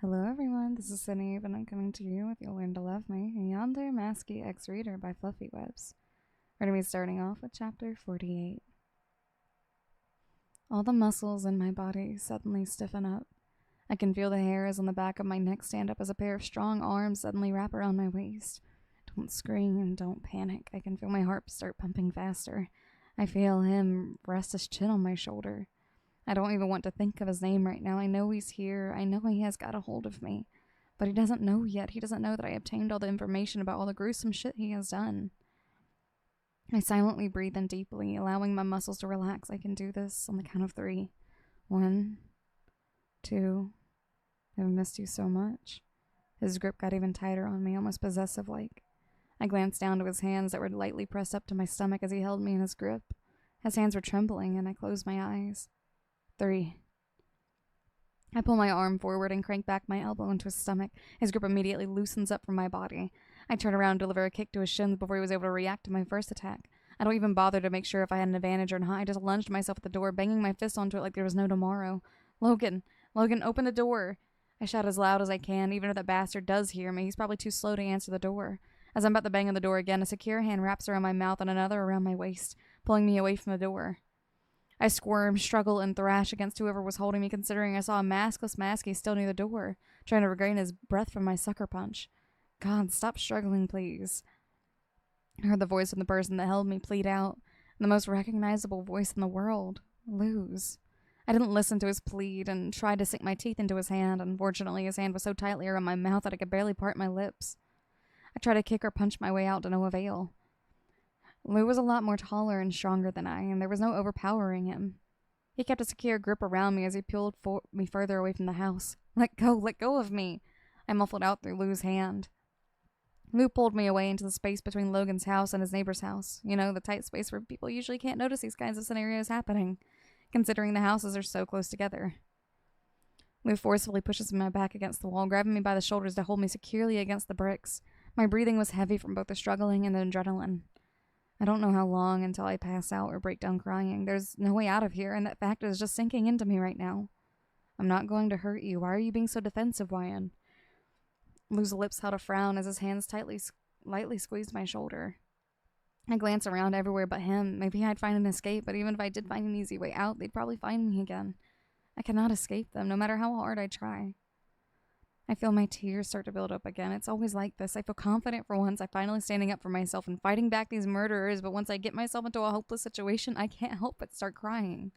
Hello everyone, this is Sinead and I'm coming to you with You'll Learn to Love Me, a Yandere Masky X-Reader by FluffyWubs. We're going to be starting off with chapter 48. All the muscles in my body suddenly stiffen up. I can feel the hairs on the back of my neck stand up as a pair of strong arms suddenly wrap around my waist. Don't scream, don't panic. I can feel my heart start pumping faster. I feel him rest his chin on my shoulder. I don't even want to think of his name right now. I know he's here. I know he has got a hold of me. But he doesn't know yet. He doesn't know that I obtained all the information about all the gruesome shit he has done. I silently breathe in deeply, allowing my muscles to relax. I can do this on the count of 3. 1, 2. I've missed you so much. His grip got even tighter on me, almost possessive-like. I glanced down to his hands that were lightly pressed up to my stomach as he held me in his grip. His hands were trembling, and I closed my eyes. 3. I pull my arm forward and crank back my elbow into his stomach. His grip immediately loosens up from my body. I turn around and deliver a kick to his shins before he was able to react to my first attack. I don't even bother to make sure if I had an advantage or not. I just lunged myself at the door, banging my fist onto it like there was no tomorrow. Logan, open the door. I shout as loud as I can, even if that bastard does hear me. He's probably too slow to answer the door. As I'm about to bang on the door again, a secure hand wraps around my mouth and another around my waist, pulling me away from the door. I squirm, struggle, and thrash against whoever was holding me, considering I saw a maskless Masky still near the door, trying to regain his breath from my sucker punch. God, stop struggling, please. I heard the voice of the person that held me plead out, the most recognizable voice in the world. Lose. I didn't listen to his plead and tried to sink my teeth into his hand. Unfortunately, his hand was so tightly around my mouth that I could barely part my lips. I tried to kick or punch my way out to no avail. Lou was a lot more taller and stronger than I, and there was no overpowering him. He kept a secure grip around me as he pulled me further away from the house. Let go of me! I muffled out through Lou's hand. Lou pulled me away into the space between Logan's house and his neighbor's house. You know, the tight space where people usually can't notice these kinds of scenarios happening, considering the houses are so close together. Lou forcefully pushes my back against the wall, grabbing me by the shoulders to hold me securely against the bricks. My breathing was heavy from both the struggling and the adrenaline. I don't know how long until I pass out or break down crying. There's no way out of here, and that fact is just sinking into me right now. I'm not going to hurt you. Why are you being so defensive, Wyan? Lou's lips held a frown as his hands lightly squeezed my shoulder. I glanced around everywhere but him. Maybe I'd find an escape, but even if I did find an easy way out, they'd probably find me again. I cannot escape them, no matter how hard I try. I feel my tears start to build up again. It's always like this. I feel confident for once. I'm finally standing up for myself and fighting back these murderers, but once I get myself into a hopeless situation, I can't help but start crying.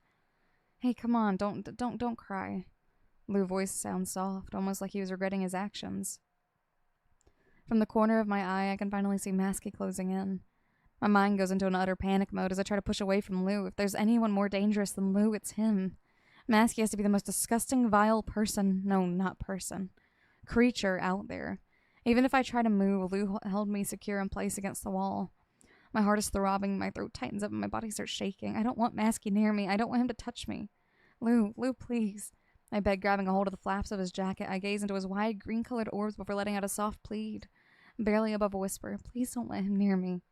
Hey, come on, don't cry. Lou's voice sounds soft, almost like he was regretting his actions. From the corner of my eye, I can finally see Masky closing in. My mind goes into an utter panic mode as I try to push away from Lou. If there's anyone more dangerous than Lou, it's him. Masky has to be the most disgusting, vile person. No, not person. Creature out there. Even if I try to move, Lou held me secure in place against the wall. My heart is throbbing, my throat tightens up, and my body starts shaking. I don't want Masky near me. I don't want him to touch me. Lou, please. I beg, grabbing a hold of the flaps of his jacket. I gaze into his wide, green-colored orbs before letting out a soft plead, barely above a whisper. Please don't let him near me.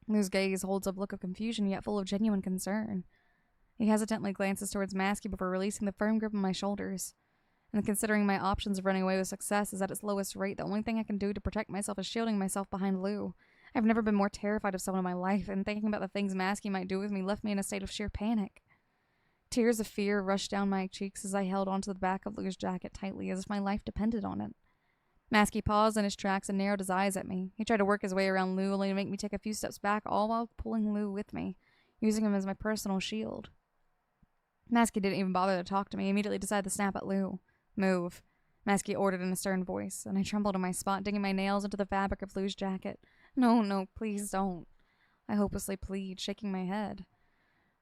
Lou's gaze holds a look of confusion, yet full of genuine concern. He hesitantly glances towards Masky before releasing the firm grip on my shoulders. And considering my options of running away with success is at its lowest rate, the only thing I can do to protect myself is shielding myself behind Lou. I've never been more terrified of someone in my life, and thinking about the things Masky might do with me left me in a state of sheer panic. Tears of fear rushed down my cheeks as I held onto the back of Lou's jacket tightly, as if my life depended on it. Masky paused in his tracks and narrowed his eyes at me. He tried to work his way around Lou, only to make me take a few steps back, all while pulling Lou with me, using him as my personal shield. Masky didn't even bother to talk to me. He immediately decided to snap at Lou. Move, Masky ordered in a stern voice, and I trembled in my spot, digging my nails into the fabric of Lou's jacket. No, please don't. I hopelessly plead, shaking my head.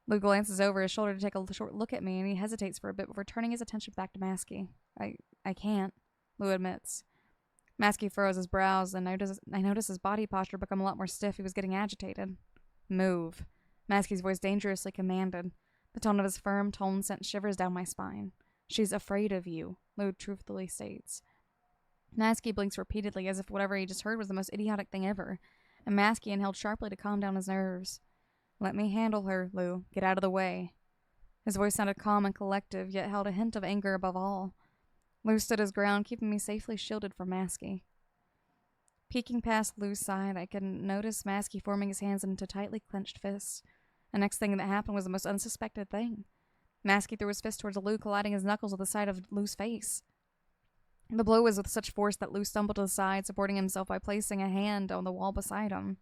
Lou glances over his shoulder to take a short look at me, and he hesitates for a bit before turning his attention back to Masky. I can't, Lou admits. Masky furrows his brows, and I notice his body posture become a lot more stiff. He was getting agitated. Move, Masky's voice dangerously commanded. The tone of his firm tone sent shivers down my spine. She's afraid of you, Lou truthfully states. Masky blinks repeatedly as if whatever he just heard was the most idiotic thing ever, and Masky inhaled sharply to calm down his nerves. Let me handle her, Lou. Get out of the way. His voice sounded calm and collective, yet held a hint of anger above all. Lou stood his ground, keeping me safely shielded from Masky. Peeking past Lou's side, I could notice Masky forming his hands into tightly clenched fists. The next thing that happened was the most unsuspected thing. Masky threw his fist towards Lou, colliding his knuckles with the side of Lou's face. The blow was with such force that Lou stumbled to the side, supporting himself by placing a hand on the wall beside him.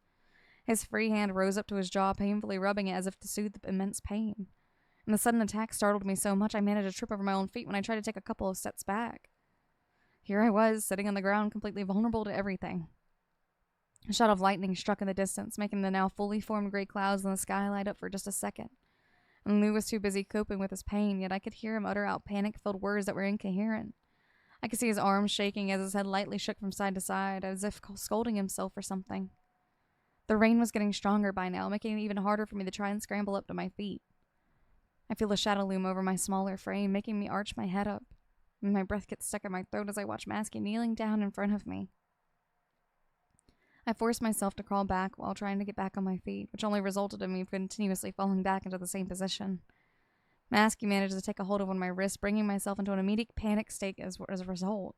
His free hand rose up to his jaw, painfully rubbing it as if to soothe the immense pain. And the sudden attack startled me so much I managed to trip over my own feet when I tried to take a couple of steps back. Here I was, sitting on the ground, completely vulnerable to everything. A shot of lightning struck in the distance, making the now fully formed gray clouds in the sky light up for just a second. And Lou was too busy coping with his pain, yet I could hear him utter out panic-filled words that were incoherent. I could see his arms shaking as his head lightly shook from side to side, as if scolding himself for something. The rain was getting stronger by now, making it even harder for me to try and scramble up to my feet. I feel a shadow loom over my smaller frame, making me arch my head up, and my breath gets stuck in my throat as I watch Masky kneeling down in front of me. I forced myself to crawl back while trying to get back on my feet, which only resulted in me continuously falling back into the same position. Masky managed to take a hold of one of my wrists, bringing myself into an immediate panic state as a result.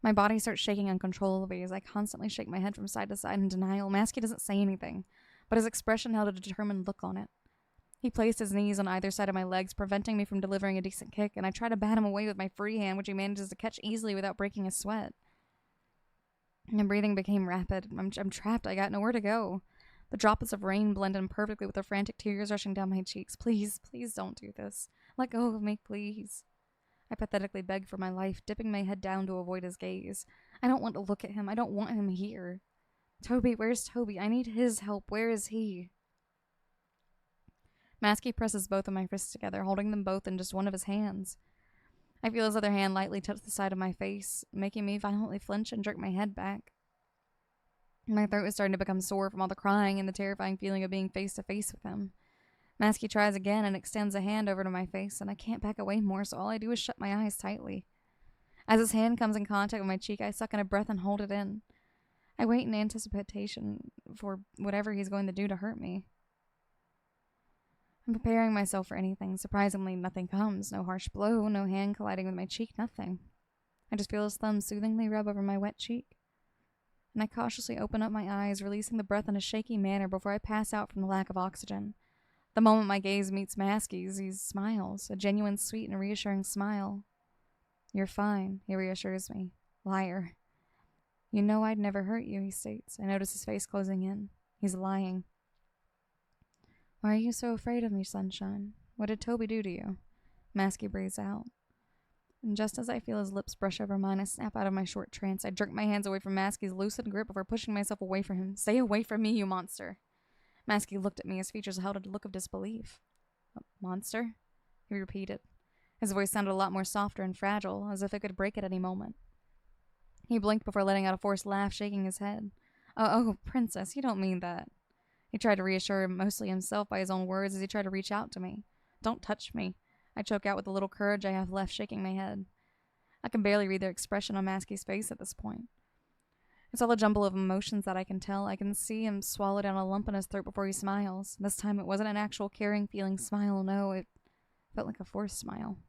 My body starts shaking uncontrollably as I constantly shake my head from side to side in denial. Masky doesn't say anything, but his expression held a determined look on it. He placed his knees on either side of my legs, preventing me from delivering a decent kick, and I try to bat him away with my free hand, which he manages to catch easily without breaking a sweat. My breathing became rapid. I'm trapped. I got nowhere to go. The droplets of rain blend in perfectly with the frantic tears rushing down my cheeks. Please, please don't do this. Let go of me, please. I pathetically begged for my life, dipping my head down to avoid his gaze. I don't want to look at him. I don't want him here. Toby, where's Toby? I need his help. Where is he? Masky presses both of my wrists together, holding them both in just one of his hands. I feel his other hand lightly touch the side of my face, making me violently flinch and jerk my head back. My throat is starting to become sore from all the crying and the terrifying feeling of being face to face with him. Masky tries again and extends a hand over to my face, and I can't back away more, so all I do is shut my eyes tightly. As his hand comes in contact with my cheek, I suck in a breath and hold it in. I wait in anticipation for whatever he's going to do to hurt me. I'm preparing myself for anything. Surprisingly, nothing comes. No harsh blow, no hand colliding with my cheek, nothing. I just feel his thumb soothingly rub over my wet cheek. And I cautiously open up my eyes, releasing the breath in a shaky manner before I pass out from the lack of oxygen. The moment my gaze meets Masky's, he smiles, a genuine, sweet, and reassuring smile. You're fine, he reassures me. Liar. You know I'd never hurt you, he states. I notice his face closing in. He's lying. Why are you so afraid of me, sunshine? What did Toby do to you? Masky breathes out. And just as I feel his lips brush over mine, I snap out of my short trance. I jerk my hands away from Masky's loosened grip before pushing myself away from him. Stay away from me, you monster. Masky looked at me, his features held a look of disbelief. Monster? He repeated. His voice sounded a lot more softer and fragile, as if it could break at any moment. He blinked before letting out a forced laugh, shaking his head. Oh, princess, you don't mean that. He tried to reassure mostly himself by his own words as he tried to reach out to me. Don't touch me. I choke out with the little courage I have left, shaking my head. I can barely read the expression on Masky's face at this point. It's all a jumble of emotions that I can tell. I can see him swallow down a lump in his throat before he smiles. This time it wasn't an actual caring feeling smile, no, it felt like a forced smile.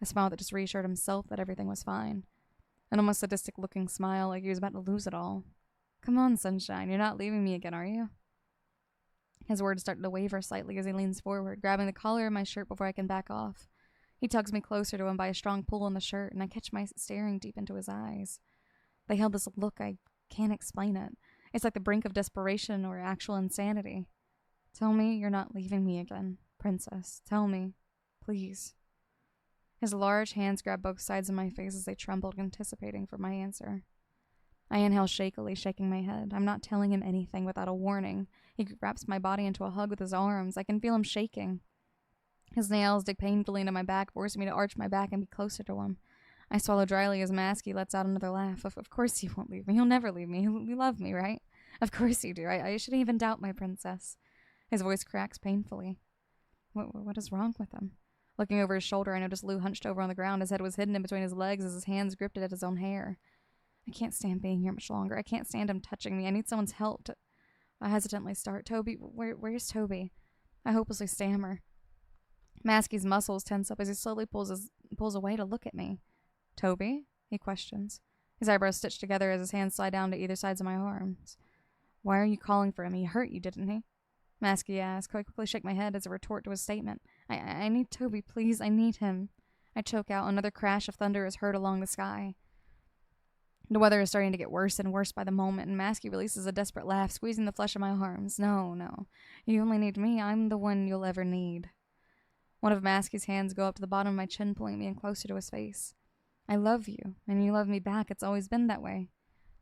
A smile that just reassured himself that everything was fine. An almost sadistic looking smile like he was about to lose it all. Come on, sunshine, you're not leaving me again, are you? His words start to waver slightly as he leans forward, grabbing the collar of my shirt before I can back off. He tugs me closer to him by a strong pull on the shirt, and I catch my staring deep into his eyes. They held this look, I can't explain it. It's like the brink of desperation or actual insanity. Tell me you're not leaving me again, princess. Tell me. Please. His large hands grab both sides of my face as they trembled, anticipating for my answer. I inhale shakily, shaking my head. I'm not telling him anything without a warning. He wraps my body into a hug with his arms. I can feel him shaking. His nails dig painfully into my back, forcing me to arch my back and be closer to him. I swallow dryly as Masky lets out another laugh. Of course you won't leave me. You'll never leave me. You love me, right? Of course you do. I shouldn't even doubt my princess. His voice cracks painfully. What is wrong with him? Looking over his shoulder, I noticed Lou hunched over on the ground. His head was hidden in between his legs as his hands gripped at his own hair. I can't stand being here much longer. I can't stand him touching me. I need someone's help. I hesitantly start. Toby, where's Toby? I hopelessly stammer. Masky's muscles tense up as he slowly pulls away to look at me. Toby? He questions. His eyebrows stitched together as his hands slide down to either sides of my arms. Why are you calling for him? He hurt you, didn't he? Masky asks. I quickly shake my head as a retort to his statement. I need Toby, please. I need him. I choke out. Another crash of thunder is heard along the sky. The weather is starting to get worse and worse by the moment, and Masky releases a desperate laugh, squeezing the flesh of my arms. No. You only need me. I'm the one you'll ever need. One of Masky's hands go up to the bottom of my chin, pulling me in closer to his face. I love you, and you love me back. It's always been that way.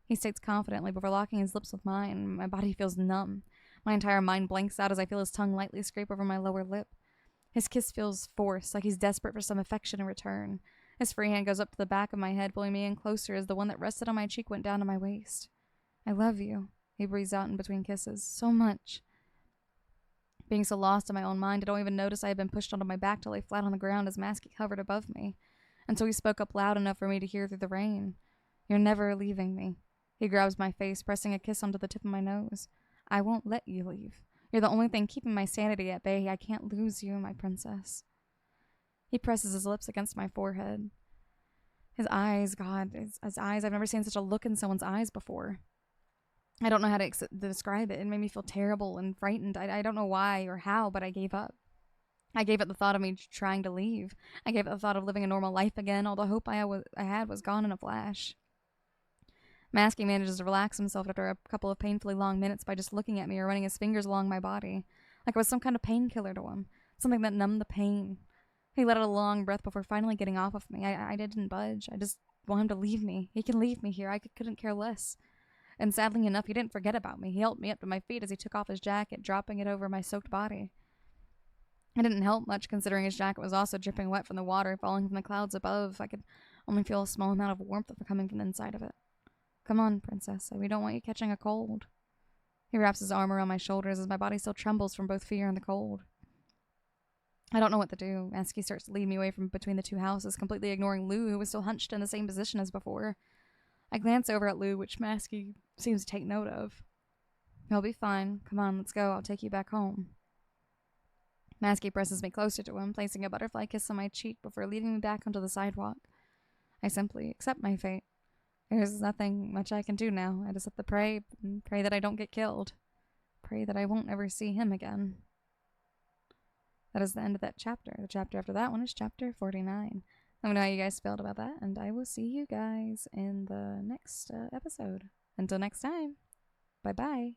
He states confidently before locking his lips with mine. My body feels numb. My entire mind blanks out as I feel his tongue lightly scrape over my lower lip. His kiss feels forced, like he's desperate for some affection in return. His free hand goes up to the back of my head, pulling me in closer as the one that rested on my cheek went down to my waist. I love you, he breathes out in between kisses. So much. Being so lost in my own mind, I don't even notice I had been pushed onto my back to lay flat on the ground as Masky hovered above me, until he spoke up loud enough for me to hear through the rain. You're never leaving me. He grabs my face, pressing a kiss onto the tip of my nose. I won't let you leave. You're the only thing keeping my sanity at bay. I can't lose you, my princess. He presses his lips against my forehead. His eyes, God, his eyes. I've never seen such a look in someone's eyes before. I don't know how to describe it. It made me feel terrible and frightened. I don't know why or how, but I gave up. I gave up the thought of me trying to leave. I gave up the thought of living a normal life again. All the hope I had was gone in a flash. Masky manages to relax himself after a couple of painfully long minutes by just looking at me or running his fingers along my body, like I was some kind of painkiller to him, something that numbed the pain. He let out a long breath before finally getting off of me. I didn't budge. I just want him to leave me. He can leave me here. I couldn't care less. And sadly enough, he didn't forget about me. He helped me up to my feet as he took off his jacket, dropping it over my soaked body. It didn't help much, considering his jacket was also dripping wet from the water falling from the clouds above. I could only feel a small amount of warmth coming from the inside of it. Come on, princess. We don't want you catching a cold. He wraps his arm around my shoulders as my body still trembles from both fear and the cold. I don't know what to do. Masky starts to lead me away from between the two houses, completely ignoring Lou, who was still hunched in the same position as before. I glance over at Lou, which Masky seems to take note of. He'll be fine. Come on, let's go. I'll take you back home. Masky presses me closer to him, placing a butterfly kiss on my cheek before leading me back onto the sidewalk. I simply accept my fate. There's nothing much I can do now. I just have to pray and pray that I don't get killed. Pray that I won't ever see him again. That is the end of that chapter. The chapter after that one is chapter 49. Let me know how you guys felt about that, and I will see you guys in the next episode. Until next time, bye-bye.